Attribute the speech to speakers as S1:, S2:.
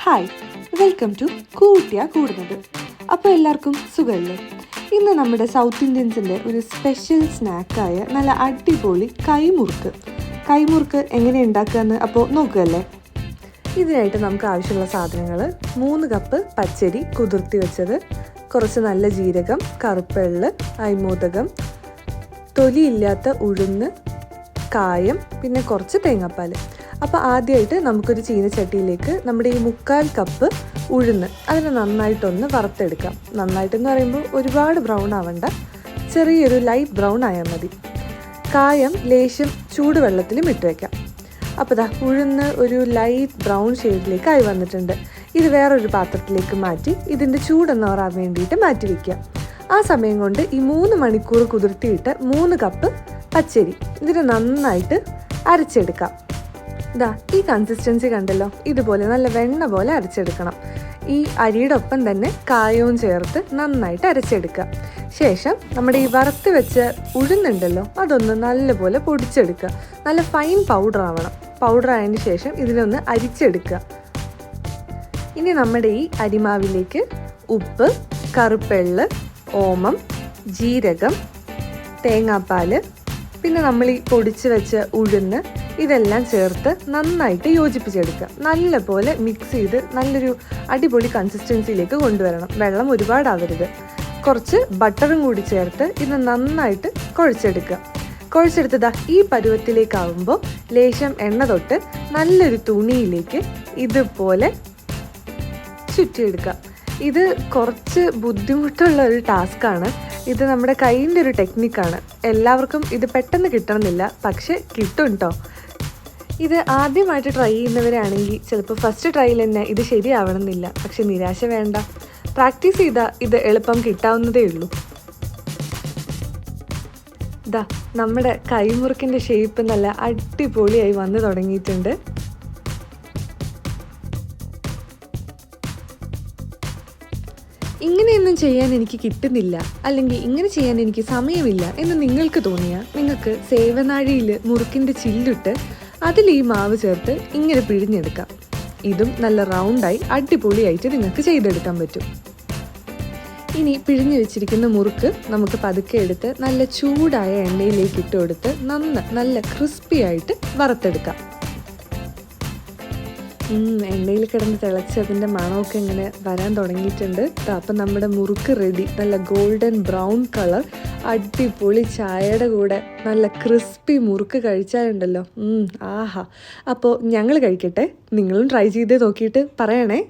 S1: Hi, welcome to കൂട്ടിയ കൂടുന്നത്. അപ്പോൾ എല്ലാവർക്കും സുഖമല്ലേ? ഇന്ന് നമ്മുടെ സൗത്ത് ഇന്ത്യൻസിൻ്റെ ഒരു സ്പെഷ്യൽ സ്നാക്കായ നല്ല അടിപൊളി കൈമുറുക്ക് എങ്ങനെ ഉണ്ടാക്കുകയെന്ന് അപ്പോൾ നോക്കുകയല്ലേ. ഇതിനായിട്ട് നമുക്ക് ആവശ്യമുള്ള സാധനങ്ങൾ: 3 കപ്പ് പച്ചരി കുതിർത്തി വെച്ചത്, കുറച്ച് നല്ല ജീരകം, കറുപ്പെള്ള്, അയ്മോദകം, തൊലിയില്ലാത്ത ഉഴുന്ന്, കായം, പിന്നെ കുറച്ച് തേങ്ങാപ്പാൽ. അപ്പോൾ ആദ്യമായിട്ട് നമുക്കൊരു ചീനച്ചട്ടിയിലേക്ക് നമ്മുടെ ഈ 3/4 കപ്പ് ഉഴുന്ന് അതിനെ നന്നായിട്ടൊന്ന് വറുത്തെടുക്കാം. നന്നായിട്ടെന്ന് പറയുമ്പോൾ ഒരുപാട് ബ്രൗൺ ആവണ്ട, ചെറിയൊരു ലൈറ്റ് ബ്രൗൺ ആയാൽ മതി. കായം ലേശം ചൂടുവെള്ളത്തിലും ഇട്ട് വയ്ക്കാം. അപ്പോൾ ഉഴുന്ന് ഒരു ലൈറ്റ് ബ്രൗൺ ഷെയ്ഡിലേക്ക് ആയി വന്നിട്ടുണ്ട്. ഇത് വേറൊരു പാത്രത്തിലേക്ക് മാറ്റി ഇതിൻ്റെ ചൂടൊന്ന് മാറാൻ വേണ്ടിയിട്ട് മാറ്റി വയ്ക്കാം. ആ സമയം കൊണ്ട് ഈ 3 മണിക്കൂർ കുതിർത്തിയിട്ട് 3 കപ്പ് പച്ചരി ഇതിനെ നന്നായിട്ട് അരച്ചെടുക്കാം. ഈ കൺസിസ്റ്റൻസി കണ്ടല്ലോ, ഇതുപോലെ നല്ല വെണ്ണ പോലെ അരച്ചെടുക്കണം. ഈ അരിയുടെ ഒപ്പം തന്നെ കായവും ചേർത്ത് നന്നായിട്ട് അരച്ചെടുക്കുക. ശേഷം നമ്മുടെ ഈ വറുത്ത് വെച്ച ഉഴുന്നുണ്ടല്ലോ, അതൊന്ന് നല്ലപോലെ പൊടിച്ചെടുക്കുക. നല്ല ഫൈൻ പൗഡർ ആവണം. പൗഡർ ആയതിന് ശേഷം ഇതിനൊന്ന് അരിച്ചെടുക്കുക. ഇനി നമ്മുടെ ഈ അരിമാവിലേക്ക് ഉപ്പ്, കറുപ്പെള്ള്, ഓമം, ജീരകം, തേങ്ങാപ്പാൽ, പിന്നെ നമ്മൾ ഈ പൊടിച്ച് വെച്ച ഉഴുന്ന് ഇതെല്ലാം ചേർത്ത് നന്നായിട്ട് യോജിപ്പിച്ചെടുക്കുക. നല്ലപോലെ മിക്സ് ചെയ്ത് നല്ലൊരു അടിപൊളി കൺസിസ്റ്റൻസിയിലേക്ക് കൊണ്ടുവരണം. വെള്ളം ഒരുപാടാവരുത്. കുറച്ച് ബട്ടറും കൂടി ചേർത്ത് ഇത് നന്നായിട്ട് കുഴച്ചെടുത്തതാ ഈ പരുവത്തിലേക്കാവുമ്പോൾ ലേശം എണ്ണ തൊട്ട് നല്ലൊരു തുണിയിലേക്ക് ഇതുപോലെ ചുറ്റിയെടുക്കുക. ഇത് കുറച്ച് ബുദ്ധിമുട്ടുള്ള ഒരു ടാസ്ക്കാണ്. ഇത് നമ്മുടെ കൈയിൻ്റെ ഒരു ടെക്നിക്കാണ്. എല്ലാവർക്കും ഇത് പെട്ടെന്ന് കിട്ടണമെന്നില്ല, പക്ഷെ കിട്ടും കേട്ടോ. ഇത് ആദ്യമായിട്ട് ട്രൈ ചെയ്യുന്നവരാണെങ്കിൽ ചിലപ്പോൾ ഫസ്റ്റ് ട്രൈയിൽ തന്നെ ഇത് ശരിയാവണമെന്നില്ല. പക്ഷെ നിരാശ വേണ്ട, പ്രാക്ടീസ് ചെയ്താൽ ഇത് എളുപ്പം കിട്ടാവുന്നതേ ഉള്ളൂ. നമ്മുടെ കൈമുറുക്കിൻ്റെ ഷേപ്പ് നല്ല അടിപൊളിയായി വന്ന് തുടങ്ങിയിട്ടുണ്ട്. ഇങ്ങനെയൊന്നും ചെയ്യാൻ എനിക്ക് കിട്ടുന്നില്ല, അല്ലെങ്കിൽ ഇങ്ങനെ ചെയ്യാൻ എനിക്ക് സമയമില്ല എന്ന് നിങ്ങൾക്ക് തോന്നിയാൽ നിങ്ങൾക്ക് സേവനാഴിയിൽ മുറുക്കിൻ്റെ ചില്ലിട്ട് അതിൽ ഈ മാവ് ചേർത്ത് ഇങ്ങനെ പിഴിഞ്ഞെടുക്കാം. ഇതും നല്ല റൗണ്ടായി അടിപൊളിയായിട്ട് നിങ്ങൾക്ക് ചെയ്തെടുക്കാൻ പറ്റും. ഇനി പിഴിഞ്ഞു വെച്ചിരിക്കുന്ന മുറുക്ക് നമുക്ക് പതുക്കെ എടുത്ത് നല്ല ചൂടായ എണ്ണയിലേക്ക് ഇട്ട് കൊടുത്ത് നല്ല ക്രിസ്പി ആയിട്ട് വറുത്തെടുക്കാം. എണ്ണയിൽ കിടന്ന് തിളച്ച് അതിൻ്റെ മണമൊക്കെ ഇങ്ങനെ വരാൻ തുടങ്ങിയിട്ടുണ്ട്. അപ്പം നമ്മുടെ മുറുക്ക് റെഡി. നല്ല ഗോൾഡൻ ബ്രൗൺ കളർ, അടിപൊളി ചായയുടെ കൂടെ നല്ല ക്രിസ്പി മുറുക്ക് കഴിച്ചാലുണ്ടല്ലോ, ആഹാ. അപ്പോൾ ഞങ്ങൾ കഴിക്കട്ടെ, നിങ്ങളും ട്രൈ ചെയ്ത് നോക്കിയിട്ട് പറയണേ.